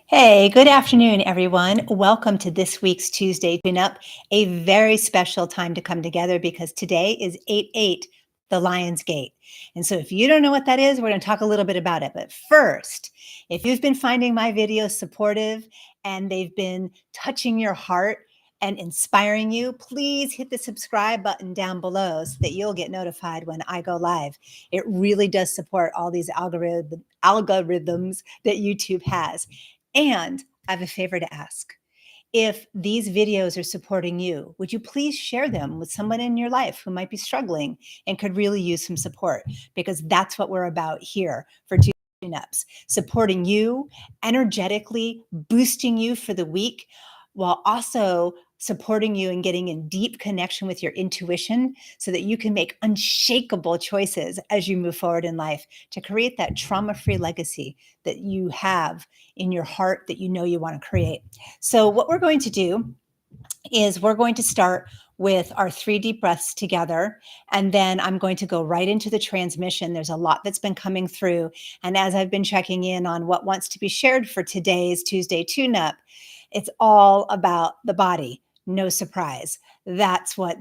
Hey, good afternoon, everyone. Welcome to this week's Tuesday Tune-Up, a very special time to come together because today is 8/8, the Lion's Gate. And so if you don't know what that is, we're going to talk a little bit about it. But first, if you've been finding my videos supportive and they've been touching your heart and inspiring you, please hit the subscribe button down below so that you'll get notified when I go live. It really does support all these algorithms that YouTube has. And I have a favor to ask. If these videos are supporting you, would you please share them with someone in your life who might be struggling and could really use some support? Because that's what we're about here for Tune-Ups, supporting you, energetically boosting you for the week, while also supporting you and getting in deep connection with your intuition so that you can make unshakable choices as you move forward in life to create that trauma-free legacy that you have in your heart that you know you want to create. So what we're going to do is we're going to start with our 3 deep breaths together, and then I'm going to go right into the transmission. There's a lot that's been coming through, and as I've been checking in on what wants to be shared for today's Tuesday Tune-Up, it's all about the body. No surprise. That's what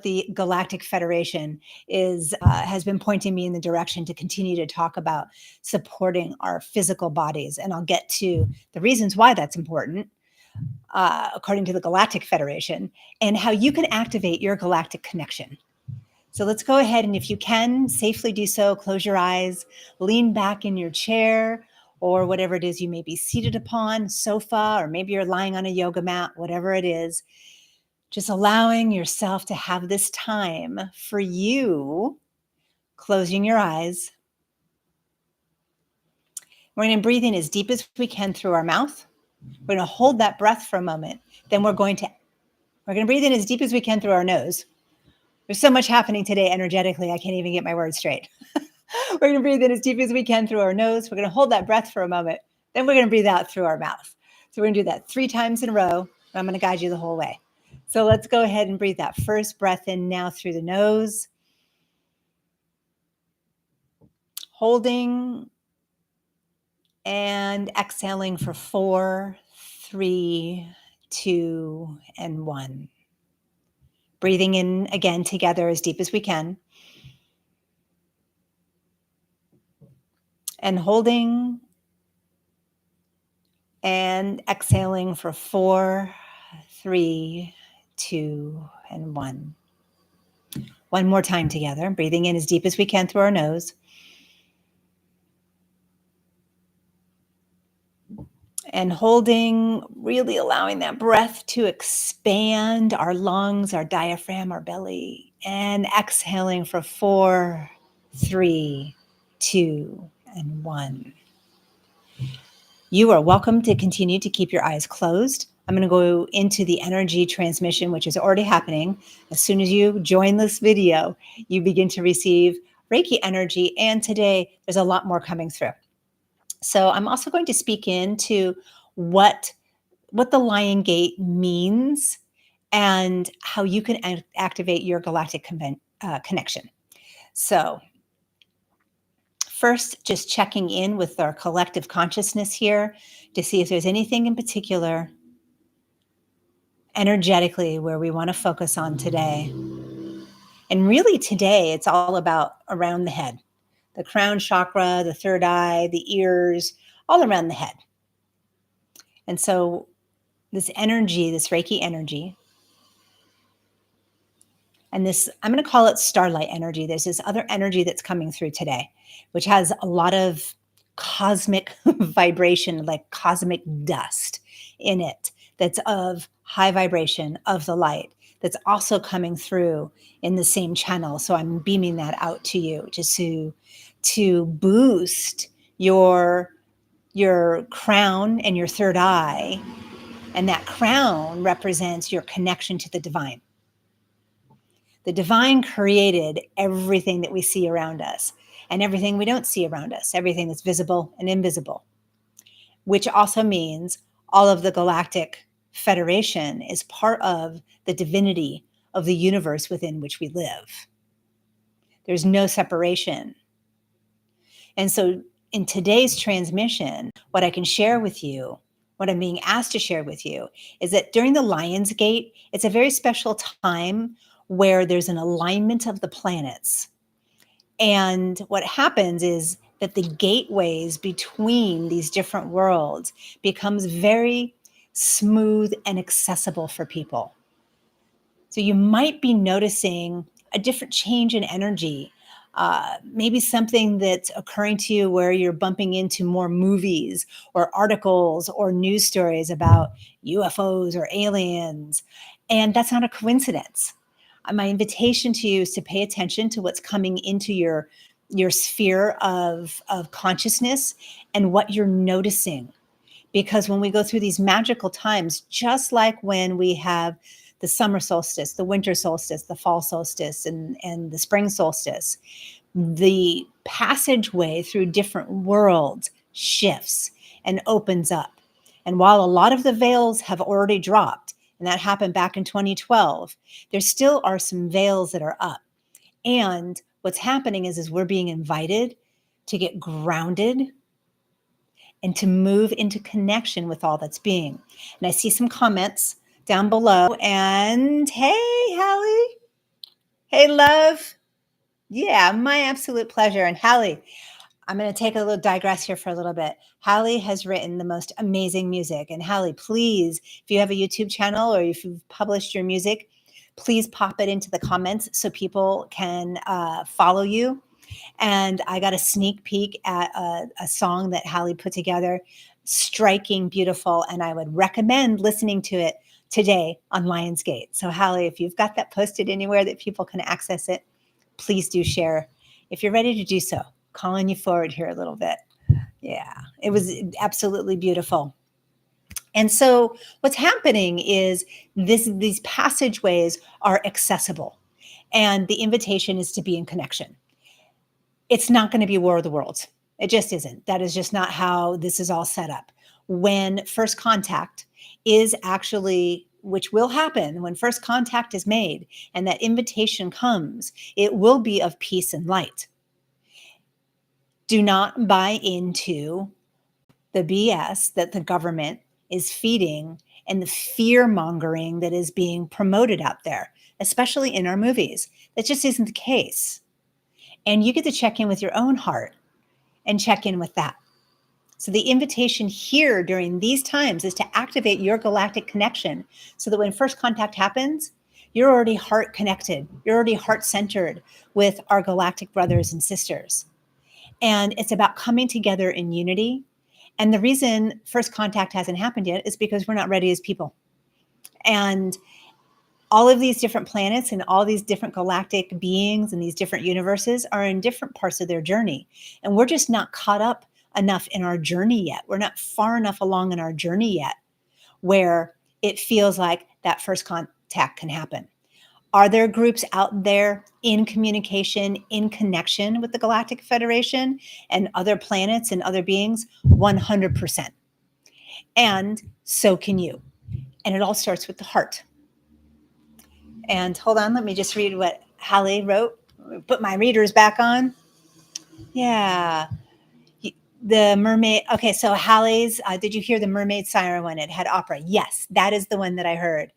the Galactic Federation is has been pointing me in the direction to continue to talk about supporting our physical bodies, and I'll get to the reasons why that's important. According to the Galactic Federation, and how you can activate your galactic connection. So let's go ahead and, if you can, safely do so. Close your eyes, lean back in your chair or whatever it is you may be seated upon, sofa, or maybe you're lying on a yoga mat, whatever it is. Just allowing yourself to have this time for you, closing your eyes. We're going to breathe in as deep as we can through our mouth. We're going to hold that breath for a moment. Then we're going to breathe in as deep as we can through our nose. There's so much happening today energetically, I can't even get my words straight. We're going to breathe in as deep as we can through our nose. We're going to hold that breath for a moment. Then we're going to breathe out through our mouth. So we're going to do that 3 times in a row. And I'm going to guide you the whole way. So let's go ahead and breathe that first breath in now through the nose. Holding and exhaling for 4, 3, 2, and 1. Breathing in again together as deep as we can. And holding and exhaling for 4, 3, 2, and 1. One more time together, breathing in as deep as we can through our nose. And holding, really allowing that breath to expand our lungs, our diaphragm, our belly. And exhaling for 4, 3, 2, and 1. You are welcome to continue to keep your eyes closed. I'm going to go into the energy transmission, which is already happening. As soon as you join this video, you begin to receive Reiki energy, and today there's a lot more coming through. So I'm also going to speak into what the Lion Gate means and how you can activate your galactic connection. So first, just checking in with our collective consciousness here to see if there's anything in particular energetically where we want to focus on today. And really today, it's all about around the head, the crown chakra, the third eye, the ears, all around the head. And so this energy, this Reiki energy, and this, I'm going to call it starlight energy. There's this other energy that's coming through today, which has a lot of cosmic vibration, like cosmic dust in it, that's of high vibration of the light, that's also coming through in the same channel. So I'm beaming that out to you just to boost your crown and your third eye. And that crown represents your connection to the divine. The divine created everything that we see around us and everything we don't see around us, everything that's visible and invisible, which also means all of the Galactic Federation is part of the divinity of the universe within which we live. There's no separation. And so in today's transmission, what I can share with you what I'm being asked to share with you is that during the Lion's Gate, it's a very special time where there's an alignment of the planets. And what happens is that the gateways between these different worlds becomes very smooth and accessible for people. So you might be noticing a different change in energy, maybe something that's occurring to you where you're bumping into more movies or articles or news stories about UFOs or aliens. And that's not a coincidence. My invitation to you is to pay attention to what's coming into your sphere of consciousness and what you're noticing. Because when we go through these magical times, just like when we have the summer solstice, the winter solstice, the fall solstice, and the spring solstice, the passageway through different worlds shifts and opens up. And while a lot of the veils have already dropped, and that happened back in 2012, there still are some veils that are up. And what's happening is we're being invited to get grounded and to move into connection with all that's being. And I see some comments down below. And hey, Hallie. Hey, love. Yeah, my absolute pleasure. And Hallie, I'm going to take a little digress here for a little bit. Hallie has written the most amazing music. And Hallie, please, if you have a YouTube channel or if you've published your music, please pop it into the comments so people can follow you. And I got a sneak peek at a song that Hallie put together, striking, beautiful, and I would recommend listening to it today on Lionsgate. So Hallie, if you've got that posted anywhere that people can access it, please do share. If you're ready to do so, calling you forward here a little bit. Yeah, it was absolutely beautiful. And so what's happening is these passageways are accessible, and the invitation is to be in connection. It's not going to be War of the Worlds. It just isn't. That is just not how this is all set up. When first contact is actually, which will happen when first contact is made and that invitation comes, it will be of peace and light. Do not buy into the BS that the government is feeding and the fear mongering that is being promoted out there, especially in our movies. That just isn't the case. And you get to check in with your own heart and check in with that. So the invitation here during these times is to activate your galactic connection so that when first contact happens, you're already heart connected. You're already heart centered with our galactic brothers and sisters. And it's about coming together in unity. And the reason first contact hasn't happened yet is because we're not ready as people. And all of these different planets and all these different galactic beings and these different universes are in different parts of their journey. And we're just not caught up enough in our journey yet. We're not far enough along in our journey yet where it feels like that first contact can happen. Are there groups out there in communication, in connection with the Galactic Federation and other planets and other beings? 100%. And so can you. And it all starts with the heart. And hold on, let me just read what Hallie wrote. Put my readers back on. Yeah. The mermaid. Okay, so Hallie's, did you hear the mermaid siren when it had opera? Yes, that is the one that I heard.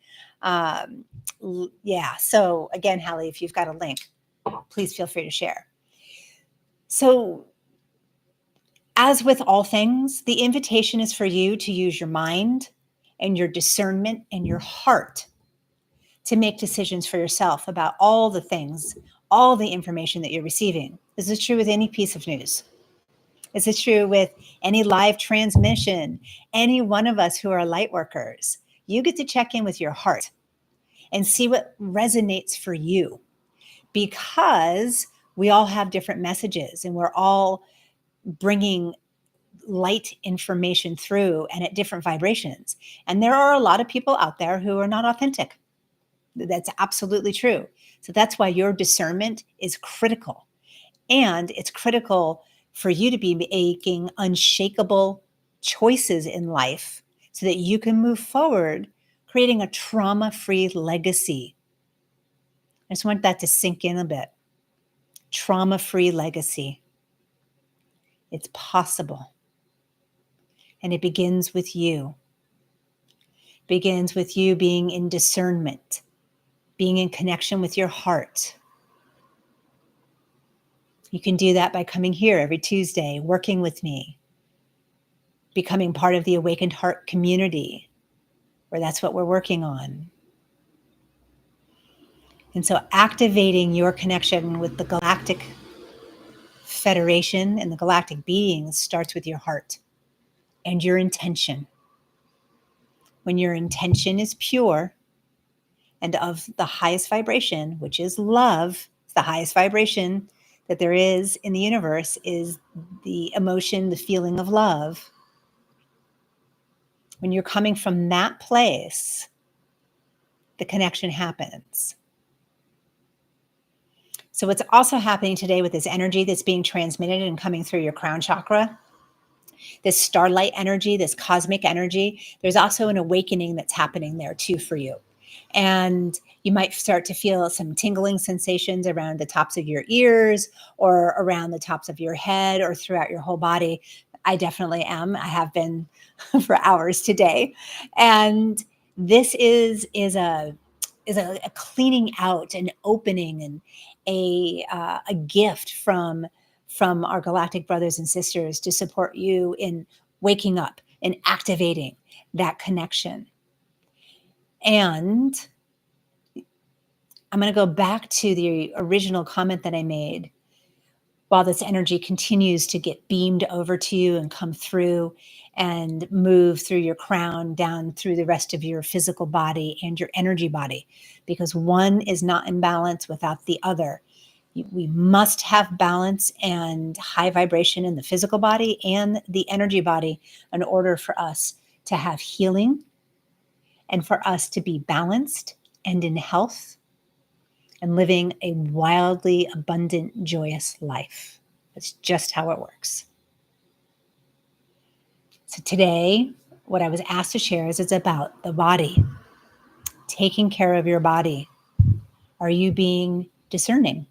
Yeah, so again, Hallie, if you've got a link, please feel free to share. So as with all things, the invitation is for you to use your mind and your discernment and your heart to make decisions for yourself about all the things, all the information that you're receiving. This is true with any piece of news. This is true with any live transmission, any one of us who are light workers. You get to check in with your heart and see what resonates for you, because we all have different messages and we're all bringing light information through and at different vibrations. And there are a lot of people out there who are not authentic. That's absolutely true. So that's why your discernment is critical. And it's critical for you to be making unshakable choices in life so that you can move forward, creating a trauma-free legacy. I just want that to sink in a bit. Trauma-free legacy. It's possible. And it begins with you. begins with you being in discernment, being in connection with your heart. You can do that by coming here every Tuesday, working with me, becoming part of the Awakened Heart community, where that's what we're working on. And so activating your connection with the galactic federation and the galactic beings starts with your heart and your intention. When your intention is pure and of the highest vibration, which is love, the highest vibration that there is in the universe is the emotion, the feeling of love. When you're coming from that place, the connection happens. So what's also happening today with this energy that's being transmitted and coming through your crown chakra, this starlight energy, this cosmic energy, there's also an awakening that's happening there too for you. And you might start to feel some tingling sensations around the tops of your ears or around the tops of your head or throughout your whole body. I definitely am. I have been for hours today. And this is a cleaning out, an opening, and a gift from our galactic brothers and sisters to support you in waking up and activating that connection. And I'm going to go back to the original comment that I made. While this energy continues to get beamed over to you and come through and move through your crown down through the rest of your physical body and your energy body, because one is not in balance without the other. We must have balance and high vibration in the physical body and the energy body in order for us to have healing and for us to be balanced and in health and living a wildly abundant, joyous life. That's just how it works. So today, what I was asked to share is about the body, taking care of your body. Are you being discerning?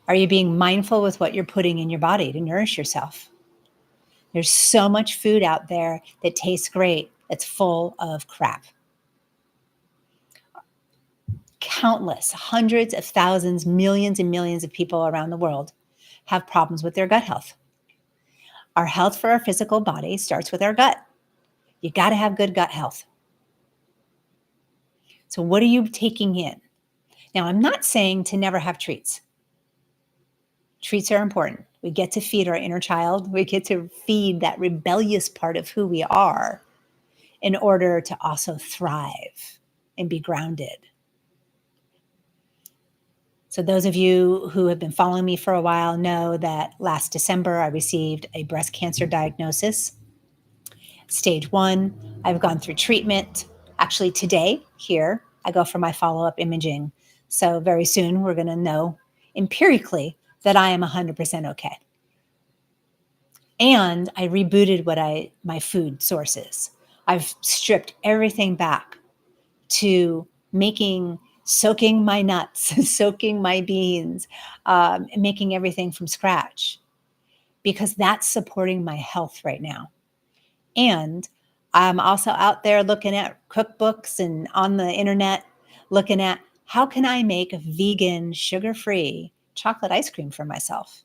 Are you being mindful with what you're putting in your body to nourish yourself? There's so much food out there that tastes great that's full of crap. Countless, hundreds of thousands, millions and millions of people around the world have problems with their gut health. Our health for our physical body starts with our gut. You got to have good gut health. So what are you taking in? Now, I'm not saying to never have treats. Treats are important. We get to feed our inner child. We get to feed that rebellious part of who we are in order to also thrive and be grounded. So those of you who have been following me for a while know that last December, I received a breast cancer diagnosis. Stage 1, I've gone through treatment. Actually, today, here, I go for my follow-up imaging. So very soon, we're going to know empirically that I am 100% okay. And I rebooted my food sources. I've stripped everything back to soaking my nuts, soaking my beans, making everything from scratch, because that's supporting my health right now. And I'm also out there looking at cookbooks and on the internet, looking at how can I make a vegan, sugar-free chocolate ice cream for myself,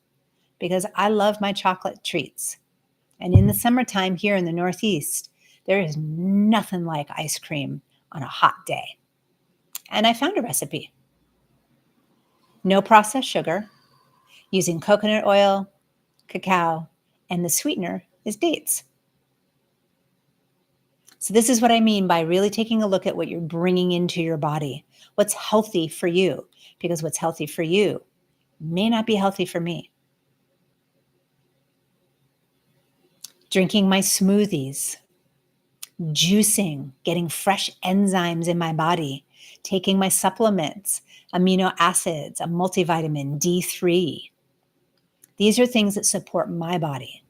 because I love my chocolate treats. And in the summertime here in the Northeast, there is nothing like ice cream on a hot day. And I found a recipe. No processed sugar, using coconut oil, cacao, and the sweetener is dates. So this is what I mean by really taking a look at what you're bringing into your body. What's healthy for you? Because what's healthy for you may not be healthy for me. Drinking my smoothies, juicing, getting fresh enzymes in my body, taking my supplements, amino acids, a multivitamin, D3. These are things that support my body.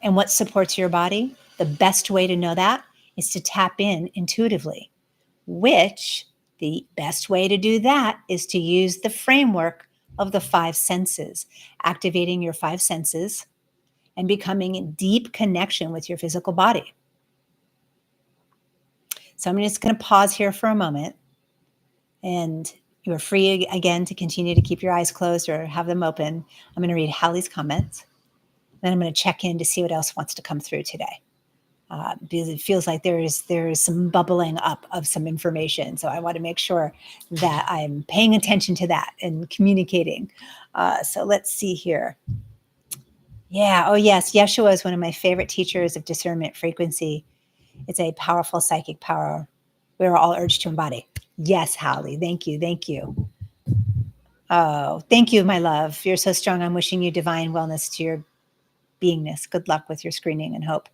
And what supports your body? The best way to know that is to tap in intuitively, which the best way to do that is to use the framework of the 5 senses, activating your 5 senses and becoming in deep connection with your physical body. So I'm just going to pause here for a moment, and you are free again to continue to keep your eyes closed or have them open. I'm going to read Hallie's comments. Then I'm going to check in to see what else wants to come through today. Because it feels like there is some bubbling up of some information. So I want to make sure that I'm paying attention to that and communicating. So let's see here. Yeah. Oh, yes. Yeshua is one of my favorite teachers of discernment frequency. It's a powerful psychic power we are all urged to embody. Yes, Hallie. Thank you. Thank you. Oh, thank you, my love. You're so strong. I'm wishing you divine wellness to your beingness. Good luck with your screening and hope.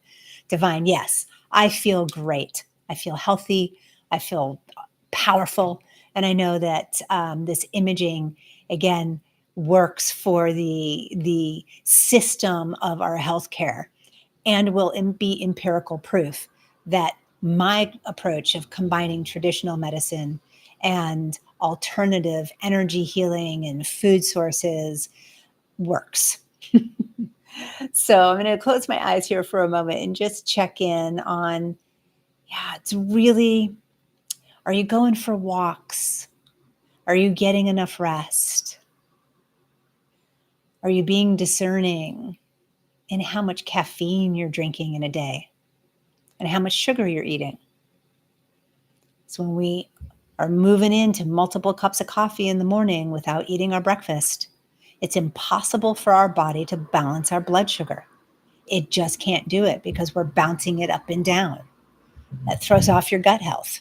Divine, yes. I feel great. I feel healthy. I feel powerful. And I know that this imaging, again, works for the system of our healthcare and will be empirical proof that my approach of combining traditional medicine and alternative energy healing and food sources works. So I'm going to close my eyes here for a moment and just check in on, yeah, it's really, are you going for walks? Are you getting enough rest? Are you being discerning in how much caffeine you're drinking in a day and how much sugar you're eating? So when we are moving into multiple cups of coffee in the morning without eating our breakfast, it's impossible for our body to balance our blood sugar. It just can't do it because we're bouncing it up and down. That throws off your gut health.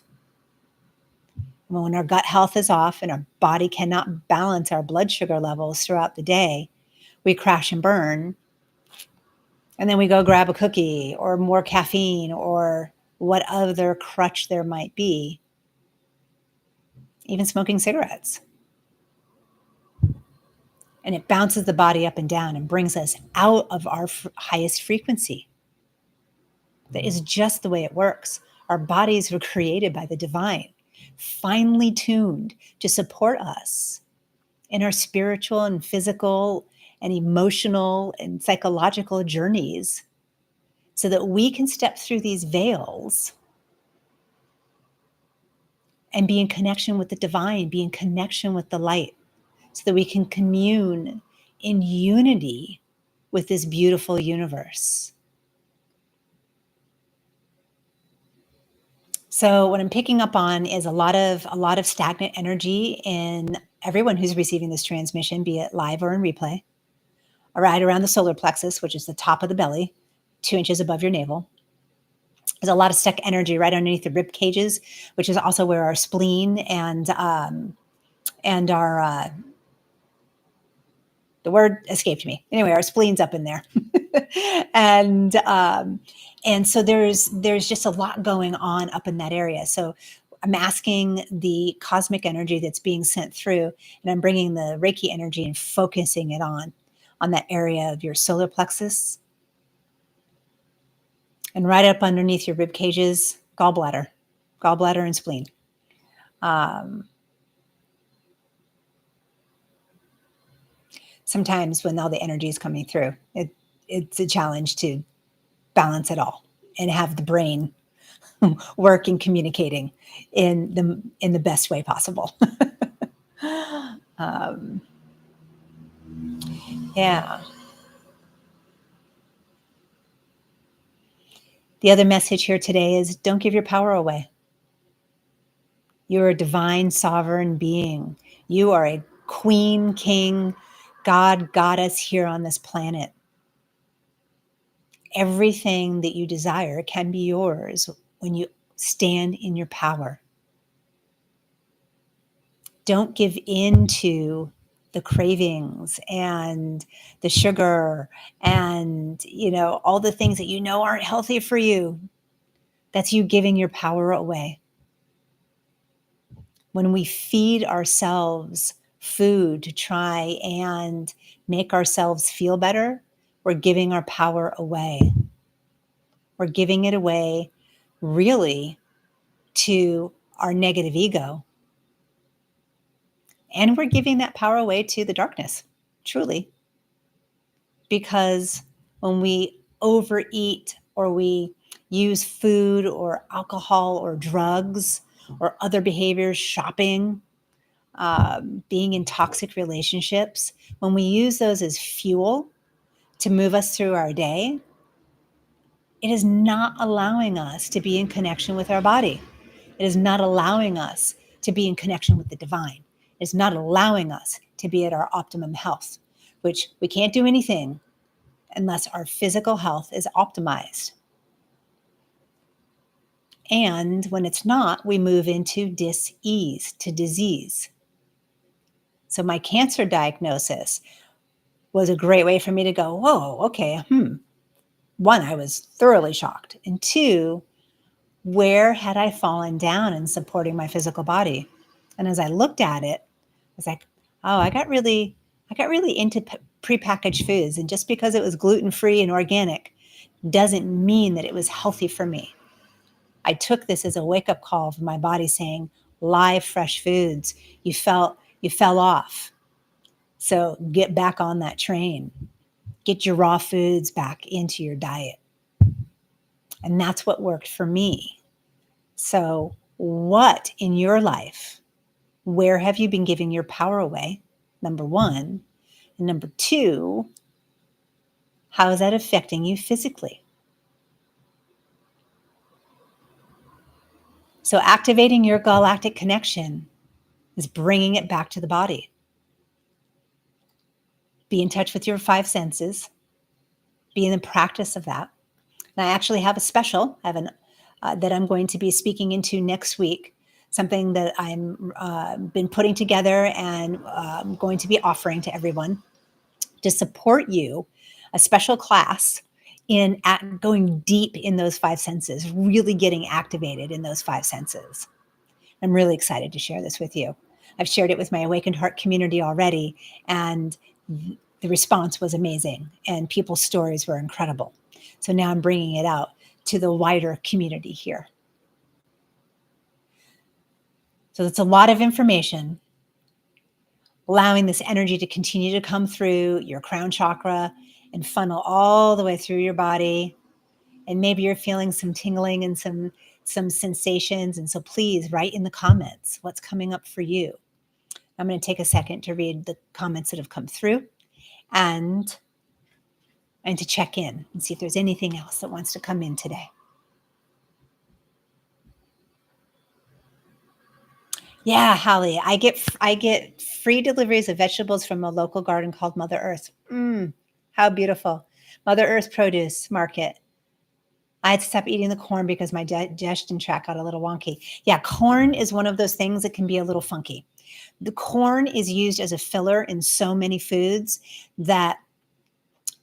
When our gut health is off and our body cannot balance our blood sugar levels throughout the day, we crash and burn. And then we go grab a cookie or more caffeine or what other crutch there might be, even smoking cigarettes. And it bounces the body up and down and brings us out of our highest frequency. That is just the way it works. Our bodies were created by the divine, finely tuned to support us in our spiritual and physical and emotional and psychological journeys so that we can step through these veils and be in connection with the divine, be in connection with the light, so that we can commune in unity with this beautiful universe. So what I'm picking up on is a lot of stagnant energy in everyone who's receiving this transmission, be it live or in replay, right around the solar plexus, which is the top of the belly, 2 inches above your navel. There's a lot of stuck energy right underneath the rib cages, which is also where our spleen and our the word escaped me. Anyway, our spleen's up in there. and so there's just a lot going on up in that area. So I'm asking the cosmic energy that's being sent through, and I'm bringing the Reiki energy and focusing it on that area of your solar plexus, and right up underneath your rib cages, gallbladder and spleen. Sometimes when all the energy is coming through, it's a challenge to balance it all and have the brain work and communicating in the best way possible. Yeah. The other message here today is don't give your power away. You're a divine sovereign being. You are a queen, king, God, goddess here on this planet. Everything that you desire can be yours when you stand in your power. Don't give in to the cravings and the sugar and, all the things that aren't healthy for you. That's you giving your power away. When we feed ourselves food to try and make ourselves feel better, we're giving our power away. We're giving it away really to our negative ego. And we're giving that power away to the darkness, truly. Because when we overeat or we use food or alcohol or drugs or other behaviors, shopping, being in toxic relationships, when we use those as fuel to move us through our day, it is not allowing us to be in connection with our body. It is not allowing us to be in connection with the divine. It is not allowing us to be at our optimum health, which we can't do anything unless our physical health is optimized. And when it's not, we move into dis-ease, to disease. So my cancer diagnosis was a great way for me to go, whoa, okay, One, I was thoroughly shocked. And two, where had I fallen down in supporting my physical body? And as I looked at it, I was like, oh, I got really into prepackaged foods. And just because it was gluten-free and organic doesn't mean that it was healthy for me. I took this as a wake-up call from my body saying, live, fresh foods. You fell off. So get back on that train. Get your raw foods back into your diet. And that's what worked for me. So, what in your life, where have you been giving your power away? Number one. And number two, how is that affecting you physically? So, activating your galactic connection is bringing it back to the body. Be in touch with your five senses. Be in the practice of that. And I actually have a special. I have an that I'm going to be speaking into next week. Something that I'm been putting together and going to be offering to everyone to support you. A special class in going deep in those five senses, really getting activated in those five senses. I'm really excited to share this with you. I've shared it with my Awakened Heart community already, and the response was amazing, and people's stories were incredible. So now I'm bringing it out to the wider community here. So it's a lot of information, allowing this energy to continue to come through your crown chakra and funnel all the way through your body. And maybe you're feeling some tingling and some sensations. And so please write in the comments what's coming up for you. I'm going to take a second to read the comments that have come through and to check in and see if there's anything else that wants to come in today. Yeah, Holly, I get free deliveries of vegetables from a local garden called Mother Earth. How beautiful. Mother Earth Produce Market. I had to stop eating the corn because my digestion tract got a little wonky. Yeah, corn is one of those things that can be a little funky. The corn is used as a filler in so many foods that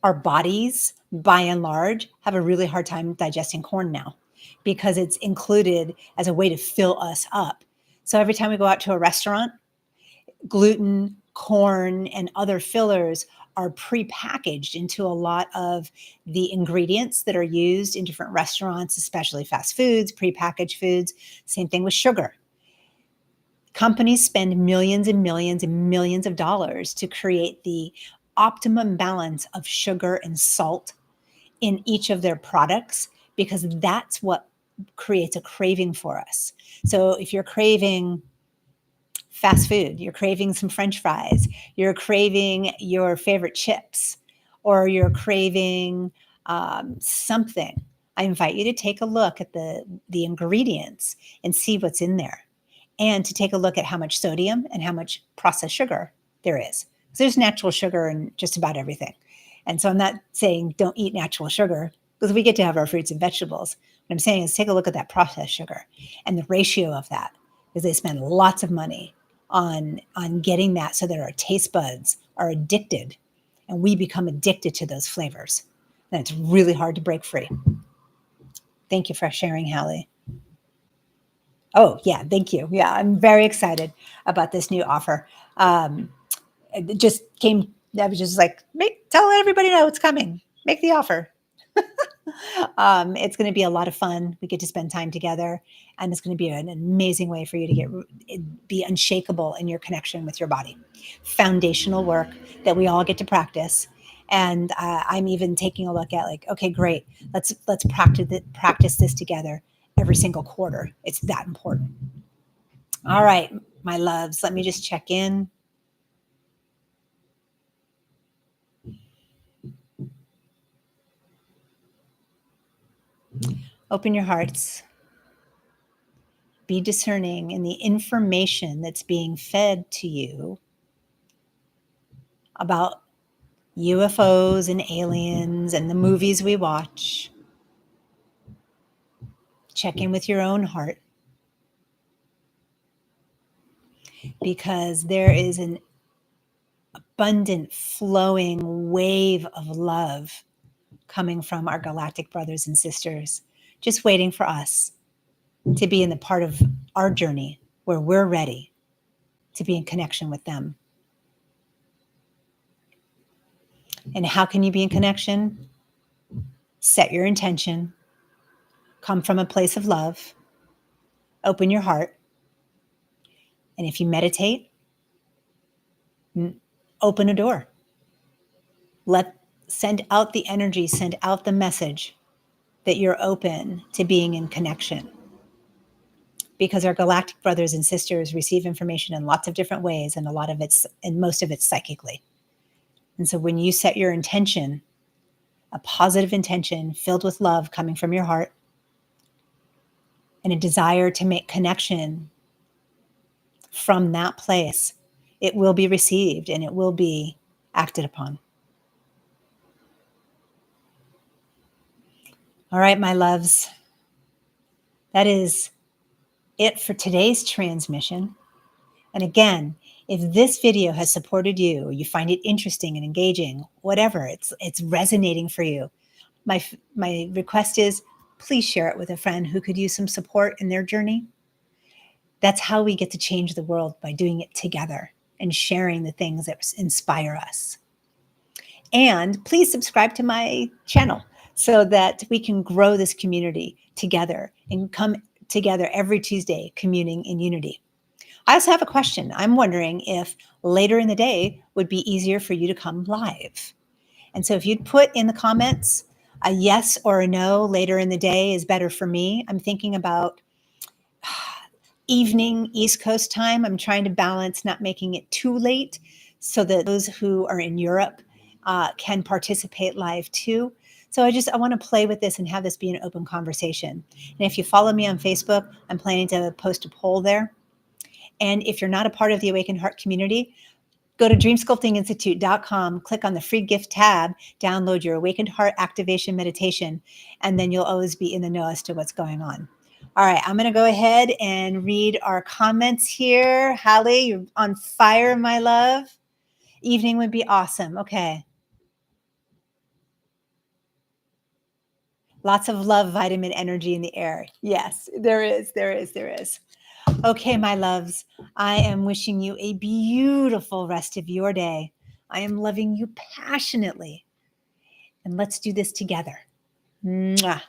our bodies, by and large, have a really hard time digesting corn now because it's included as a way to fill us up. So every time we go out to a restaurant, gluten, corn, and other fillers are prepackaged into a lot of the ingredients that are used in different restaurants, especially fast foods, prepackaged foods. Same thing with sugar. Companies spend millions and millions and millions of dollars to create the optimum balance of sugar and salt in each of their products because that's what creates a craving for us. So if you're craving fast food, you're craving some French fries, you're craving your favorite chips, or you're craving something, I invite you to take a look at the ingredients and see what's in there, and to take a look at how much sodium and how much processed sugar there is. Because there's natural sugar in just about everything. And so I'm not saying don't eat natural sugar because we get to have our fruits and vegetables. What I'm saying is take a look at that processed sugar and the ratio of that, because they spend lots of money on getting that so that our taste buds are addicted and we become addicted to those flavors. And it's really hard to break free. Thank you for sharing, Hallie. Oh, yeah, thank you. Yeah, I'm very excited about this new offer. It just came, I was just like, tell everybody know it's coming. Make the offer. It's going to be a lot of fun. We get to spend time together, and it's going to be an amazing way for you to be unshakable in your connection with your body. Foundational work that we all get to practice, And I'm even taking a look at like, okay, great, let's practice this together every single quarter. It's that important. All right, my loves, let me just check in. Open your hearts. Be discerning in the information that's being fed to you about UFOs and aliens and the movies we watch. Check in with your own heart, because there is an abundant, flowing wave of love coming from our galactic brothers and sisters, just waiting for us to be in the part of our journey where we're ready to be in connection with them. And how can you be in connection? Set your intention, come from a place of love, open your heart. And if you meditate, open a door. Send out the energy, send out the message that you're open to being in connection. Because our galactic brothers and sisters receive information in lots of different ways, and most of it's psychically. And so when you set your intention, a positive intention filled with love coming from your heart, and a desire to make connection from that place, it will be received and it will be acted upon. All right, my loves, that is it for today's transmission. And again, if this video has supported you, you find it interesting and engaging, whatever, it's resonating for you, my request is, please share it with a friend who could use some support in their journey. That's how we get to change the world, by doing it together and sharing the things that inspire us. And please subscribe to my channel so that we can grow this community together and come together every Tuesday communing in unity. I also have a question. I'm wondering if later in the day would be easier for you to come live. And so if you'd put in the comments a yes or a no, later in the day is better for me. I'm thinking about evening East Coast time. I'm trying to balance not making it too late so that those who are in Europe can participate live too. So I want to play with this and have this be an open conversation. And if you follow me on Facebook, I'm planning to post a poll there. And if you're not a part of the Awakened Heart community, go to dreamsculptinginstitute.com, click on the free gift tab, download your Awakened Heart activation meditation, and then you'll always be in the know as to what's going on. All right, I'm going to go ahead and read our comments here. Hallie, you're on fire, my love. Evening would be awesome. Okay. Lots of love, vitamin energy in the air. Yes, there is. Okay, my loves, I am wishing you a beautiful rest of your day. I am loving you passionately. And let's do this together. Mwah.